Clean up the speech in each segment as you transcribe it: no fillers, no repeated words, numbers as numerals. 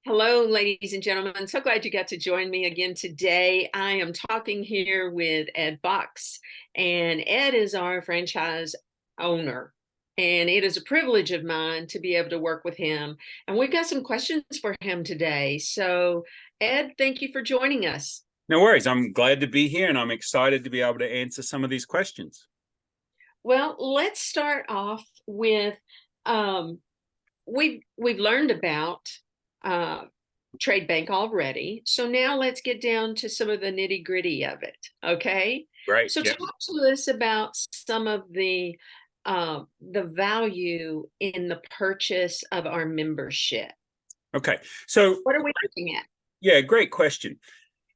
Hello, ladies and gentlemen. So glad you got to join me again today. I am talking here with Ed Fox, and Ed is our franchise owner. And it is a privilege of mine to be able to work with him. And we've got some questions for him today. So, Ed, thank you for joining us. No worries. I'm glad to be here and I'm excited to be able to answer some of these questions. Well, let's start off with um, we've learned about uh, trade bank already. So now let's get down to some of the nitty gritty of it. Okay. Great. So Yeah. talk to us about some of the value in the purchase of our membership. Okay. So, What are we looking at? yeah, great question.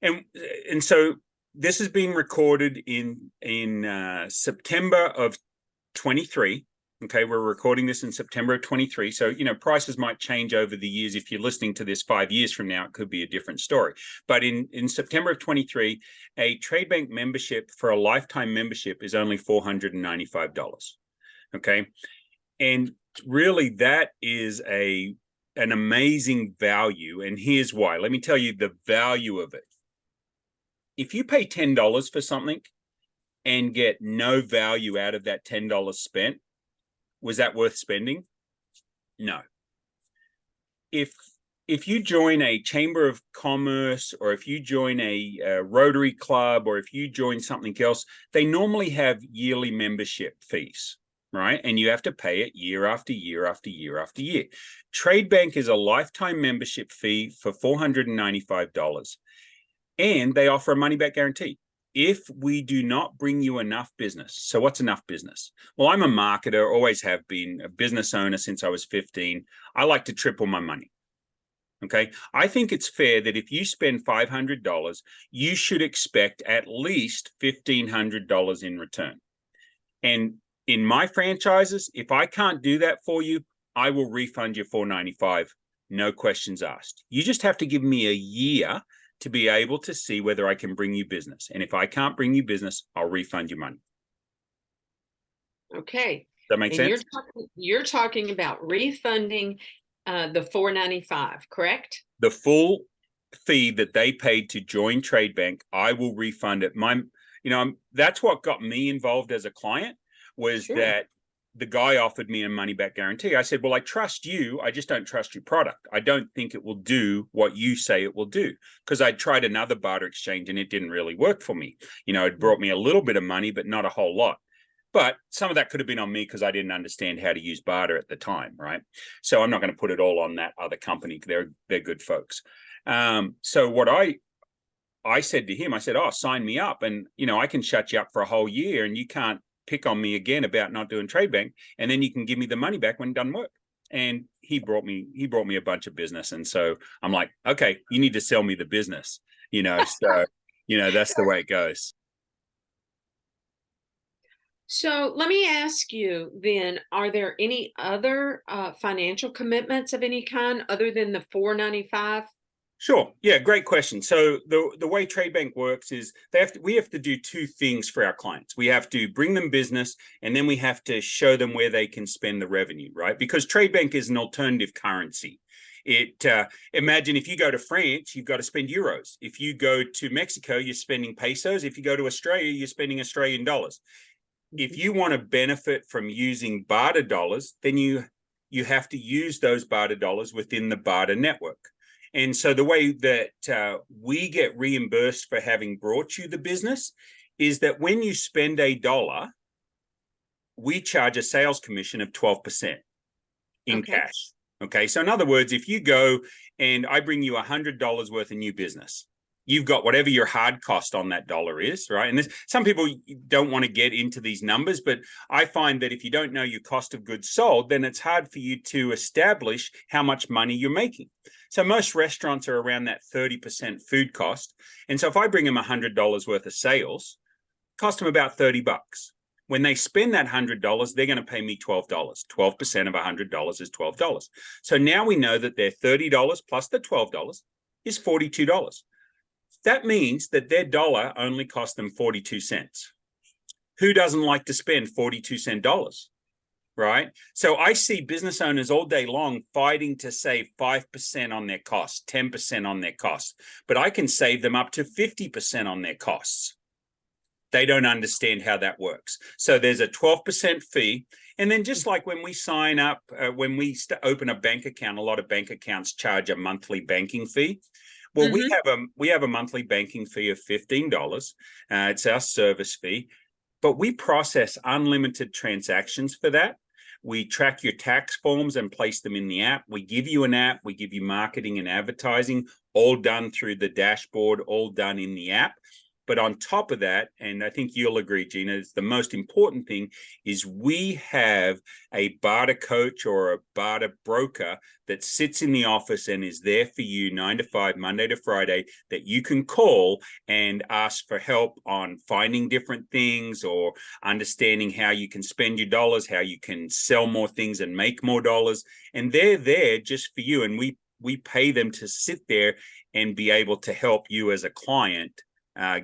And so this is being recorded in September of 23. Okay, we're recording this in September of 23. So, prices might change over the years. If you're listening to this 5 years from now, it could be a different story. But in September of 23, a trade bank membership for a lifetime membership is only $495. Okay. And really, that is an amazing value. And here's why. Let me tell you the value of it. If you pay $10 for something and get no value out of that $10 spent, was that worth spending? No. If you join a chamber of commerce, or if you join a Rotary Club, or if you join something else, they normally have yearly membership fees, right? And you have to pay it year after year after year after year. Trade Bank is a lifetime membership fee for $495, and they offer a money back guarantee. If we do not bring you enough business, so what's enough business? Well, I'm a marketer, always have been, a business owner since I was 15. I like to triple my money. Okay. I think it's fair that if you spend $500, you should expect at least $1,500 in return. And in my franchises, if I can't do that for you, I will refund you $495, no questions asked. You just have to give me a year to be able to see whether I can bring you business. And if I can't bring you business, I'll refund you money. Okay. Does that make And sense? you're talking about refunding the 495, correct? The full fee that they paid to join Trade Bank, I will refund it. That's what got me involved as a client, was Sure. that the guy offered me a money back guarantee. I said, well, I trust you. I just don't trust your product. I don't think it will do what you say it will do, because I tried another barter exchange and it didn't really work for me. It brought me a little bit of money, but not a whole lot. But some of that could have been on me because I didn't understand how to use barter at the time, right? So I'm not going to put it all on that other company. They're good folks. So what I said to him, I said, oh, sign me up, and I can shut you up for a whole year and you can't pick on me again about not doing Trade Bank, and then you can give me the money back when it doesn't work. And he brought me a bunch of business. And so I'm like, okay, you need to sell me the business, so that's the way it goes. So let me ask you then, are there any other financial commitments of any kind other than the 495? Sure. Yeah, great question. So the way Trade Bank works is we have to do two things for our clients. We have to bring them business, and then we have to show them where they can spend the revenue, right? Because Trade Bank is an alternative currency. Imagine if you go to France, you've got to spend euros. If you go to Mexico, you're spending pesos. If you go to Australia, you're spending Australian dollars. If you want to benefit from using barter dollars, then you have to use those barter dollars within the barter network. And so the way that we get reimbursed for having brought you the business is that when you spend $1, we charge a sales commission of 12% in cash. Okay. So in other words, if you go and I bring you $100 worth of new business, you've got whatever your hard cost on that dollar is, right? And some people don't want to get into these numbers, but I find that if you don't know your cost of goods sold, then it's hard for you to establish how much money you're making. So most restaurants are around that 30% food cost. And so if I bring them $100 worth of sales, cost them about $30. When they spend that $100, they're going to pay me $12. 12% of $100 is $12. So now we know that their $30 plus the $12 is $42. That means that their dollar only cost them 42 cents. Who doesn't like to spend 42-cent dollars? right? So I see business owners all day long fighting to save 5% on their costs, 10% on their costs, but I can save them up to 50% on their costs. They don't understand how that works. So there's a 12% fee. And then just like when we sign up, when we open a bank account, a lot of bank accounts charge a monthly banking fee. Well, we have a monthly banking fee of $15. It's our service fee, but we process unlimited transactions for that. We track your tax forms and place them in the app. We give you an app. We give you marketing and advertising, all done through the dashboard, all done in the app. But on top of that, and I think you'll agree, Gina, it's the most important thing is we have a barter coach or a barter broker that sits in the office and is there for you 9 to 5, Monday to Friday, that you can call and ask for help on finding different things or understanding how you can spend your dollars, how you can sell more things and make more dollars. And they're there just for you. And we pay them to sit there and be able to help you as a client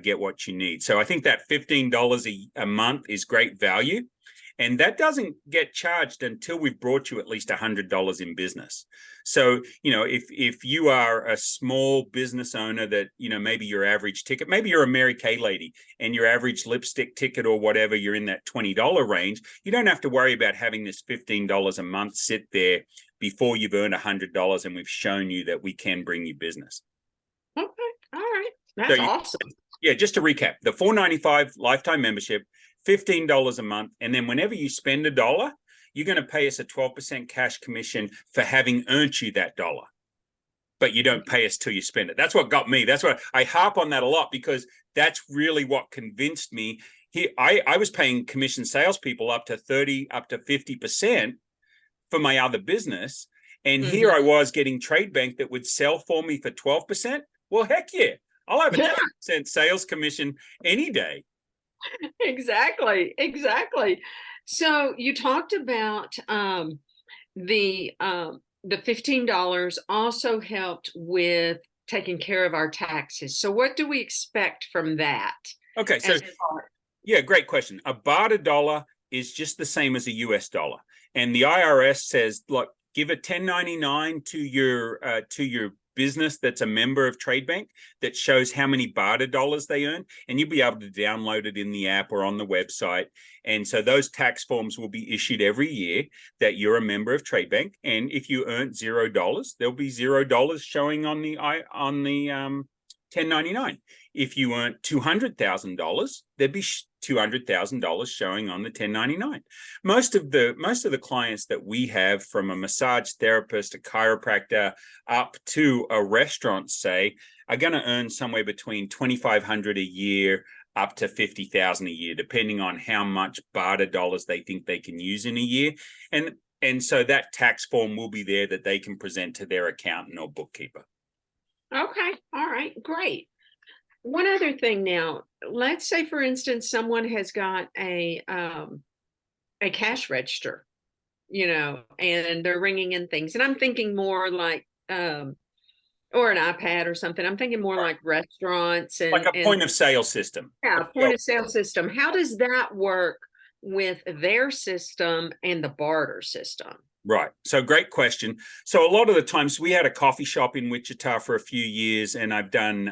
get what you need. So I think that $15 a month is great value. And that doesn't get charged until we've brought you at least $100 in business. So, if you are a small business owner that, maybe your average ticket, maybe you're a Mary Kay lady and your average lipstick ticket or whatever, you're in that $20 range, you don't have to worry about having this $15 a month sit there before you've earned $100 and we've shown you that we can bring you business. Okay. All right. That's awesome. Yeah, just to recap, the $4.95 lifetime membership, $15 a month, and then whenever you spend $1, you're going to pay us a 12% cash commission for having earned you that dollar. But you don't pay us till you spend it. That's what got me. That's what I harp on that a lot, because that's really what convinced me. I was paying commission salespeople up to 30, up to 50% for my other business. And here I was getting Tradebank that would sell for me for 12%. Well, heck yeah. I'll have a 10% sales commission any day. Exactly. So you talked about the $15 also helped with taking care of our taxes. So what do we expect from that? Okay, so yeah, great question. A barter dollar is just the same as a US dollar. And the IRS says, look, give a 1099 to your business that's a member of Tradebank that shows how many barter dollars they earn, and you'll be able to download it in the app or on the website. And so those tax forms will be issued every year that you're a member of Tradebank. And if you earn $0, there'll be $0 showing on the 1099. If you earn $200,000, there'd be $200,000 showing on the 1099. Most of the clients that we have, from a massage therapist, a chiropractor, up to a restaurant, say, are going to earn somewhere between $2,500 a year up to $50,000 a year, depending on how much barter dollars they think they can use in a year. And so that tax form will be there that they can present to their accountant or bookkeeper. Okay. All right. Great. One other thing now, let's say, for instance, someone has got a cash register, and they're ringing in things. And I'm thinking more like, or an iPad or something. I'm thinking more like restaurants and like a point of sale system. Yeah, point of sale system. How does that work with their system and the barter system? Right. So great question. So a lot of the times, we had a coffee shop in Wichita for a few years, and I've done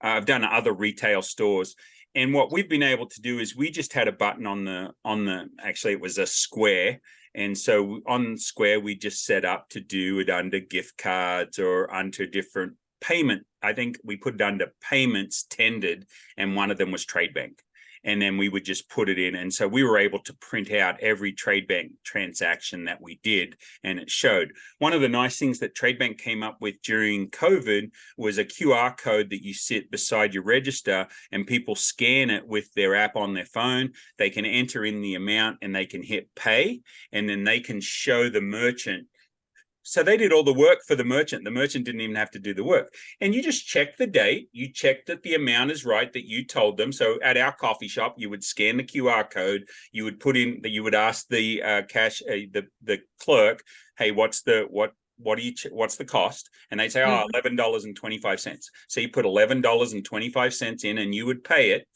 other retail stores. And what we've been able to do is we just had a button on the actually it was a square. And so on Square, we just set up to do it under gift cards or under different payment. I think we put it under payments tendered, and one of them was Tradebank. And then we would just put it in. And so we were able to print out every Tradebank transaction that we did, and it showed. One of the nice things that Tradebank came up with during COVID was a QR code that you sit beside your register, and people scan it with their app on their phone. They can enter in the amount and they can hit pay, and then they can show the merchant. So they did all the work for the merchant. The merchant didn't even have to do the work. And you just check the date. You check that the amount is right that you told them. So at our coffee shop, you would scan the QR code. You would put in that. You would ask the the clerk, "Hey, what's the cost?" And they'd say, "Oh, $11.25." So you put $11.25 in, and you would pay it.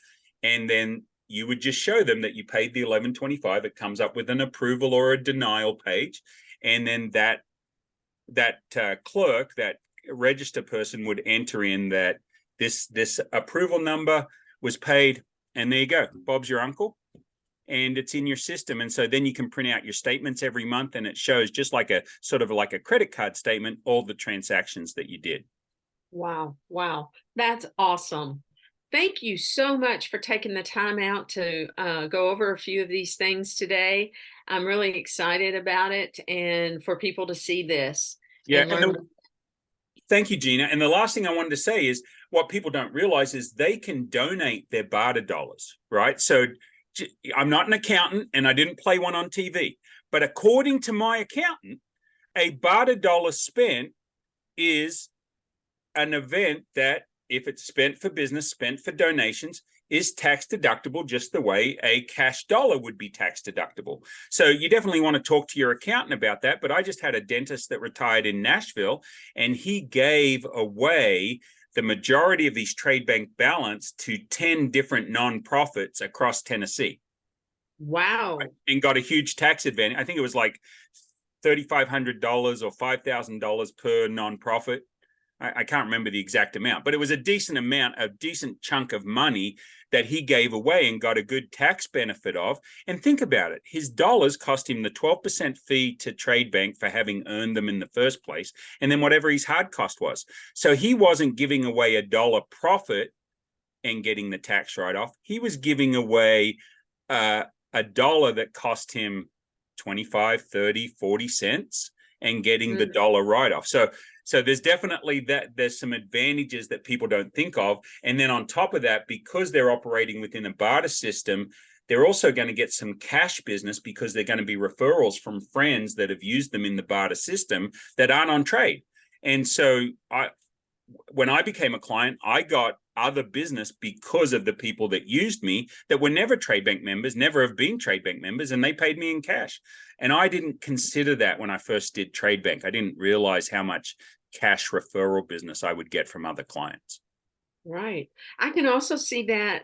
And then you would just show them that you paid the $11.25. It comes up with an approval or a denial page, and then that clerk, that register person, would enter in that this approval number was paid, and there you go, Bob's your uncle, and it's in your system. And so then you can print out your statements every month, and it shows, just like a sort of like a credit card statement, all the transactions that you did. Wow. Wow. That's awesome. Thank you so much for taking the time out to go over a few of these things today. I'm really excited about it, and for people to see this Yeah. and learn. Thank you, Gina. And the last thing I wanted to say is, what people don't realize is they can donate their barter dollars, right? So I'm not an accountant, and I didn't play one on TV, but according to my accountant, a barter dollar spent is an event that, if it's spent for business, spent for donations, is tax deductible, just the way a cash dollar would be tax deductible. So you definitely want to talk to your accountant about that. But I just had a dentist that retired in Nashville, and he gave away the majority of his trade bank balance to 10 different nonprofits across Tennessee. Wow. And got a huge tax advantage. I think it was like $3,500 or $5,000 per nonprofit. I can't remember the exact amount, but it was a decent amount, a decent chunk of money that he gave away and got a good tax benefit of. And think about it. His dollars cost him the 12% fee to Trade Bank for having earned them in the first place, and then whatever his hard cost was. So he wasn't giving away a dollar profit and getting the tax write-off. He was giving away a dollar that cost him 25, 30, 40 cents and getting the dollar write-off. So there's definitely there's some advantages that people don't think of. And then on top of that, because they're operating within a barter system, they're also going to get some cash business, because they're going to be referrals from friends that have used them in the barter system that aren't on trade. And so when I became a client, I got other business because of the people that used me that were never Trade Bank members, never have been Trade Bank members, and they paid me in cash. And I didn't consider that when I first did Trade Bank. I didn't realize how much cash referral business I would get from other clients. Right. I can also see that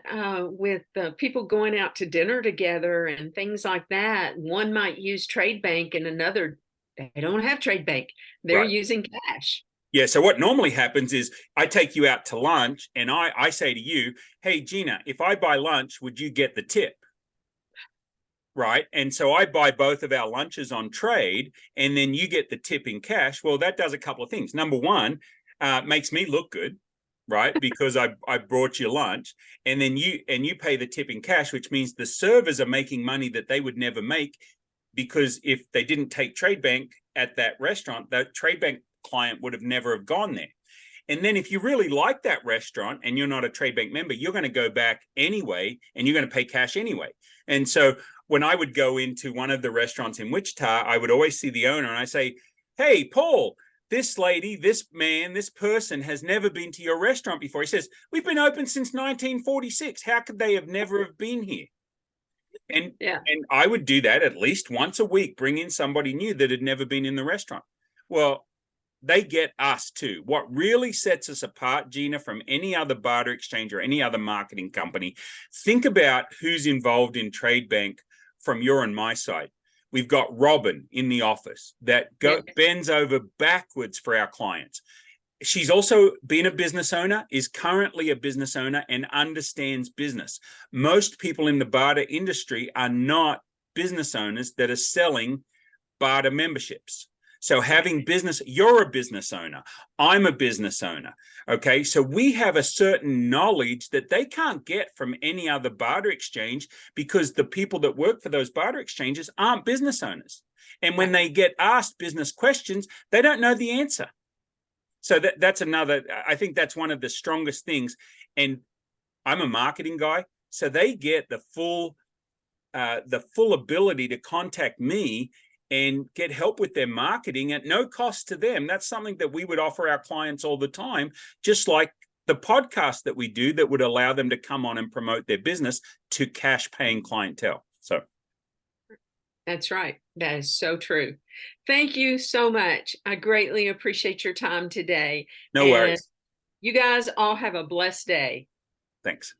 with people going out to dinner together and things like that. One might use Trade Bank, and another, they don't have Trade Bank. They're Right. using cash. Yeah. So what normally happens is I take you out to lunch, and I say to you, hey, Gina, if I buy lunch, would you get the tip? Right. And so I buy both of our lunches on trade, and then you get the tip in cash. Well, that does a couple of things. Number one, makes me look good, right? Because I brought you lunch, and then you pay the tip in cash, which means the servers are making money that they would never make, because if they didn't take Trade Bank at that restaurant, that Trade Bank client would have never have gone there. And then if you really like that restaurant and you're not a Trade Bank member, you're going to go back anyway, and you're going to pay cash anyway. And so when I would go into one of the restaurants in Wichita, I would always see the owner, and I say, hey, Paul, this lady, this man, this person has never been to your restaurant before. He says, we've been open since 1946. How could they have never have been here? And I would do that at least once a week, bring in somebody new that had never been in the restaurant. Well, they get us too. What really sets us apart, Gina, from any other barter exchange or any other marketing company, think about who's involved in Trade Bank from your and my side. We've got Robin in the office that bends over backwards for our clients. She's also been a business owner, is currently a business owner, and understands business. Most people in the barter industry are not business owners that are selling barter memberships. So having business, you're a business owner. I'm a business owner. Okay. So we have a certain knowledge that they can't get from any other barter exchange, because the people that work for those barter exchanges aren't business owners. And when they get asked business questions, they don't know the answer. So that's another, I think that's one of the strongest things. And I'm a marketing guy, so they get the full ability to contact me and get help with their marketing at no cost to them. That's something that we would offer our clients all the time, just like the podcast that we do that would allow them to come on and promote their business to cash paying clientele. So that's right. That is so true. Thank you so much. I greatly appreciate your time today. No worries. You guys all have a blessed day. Thanks.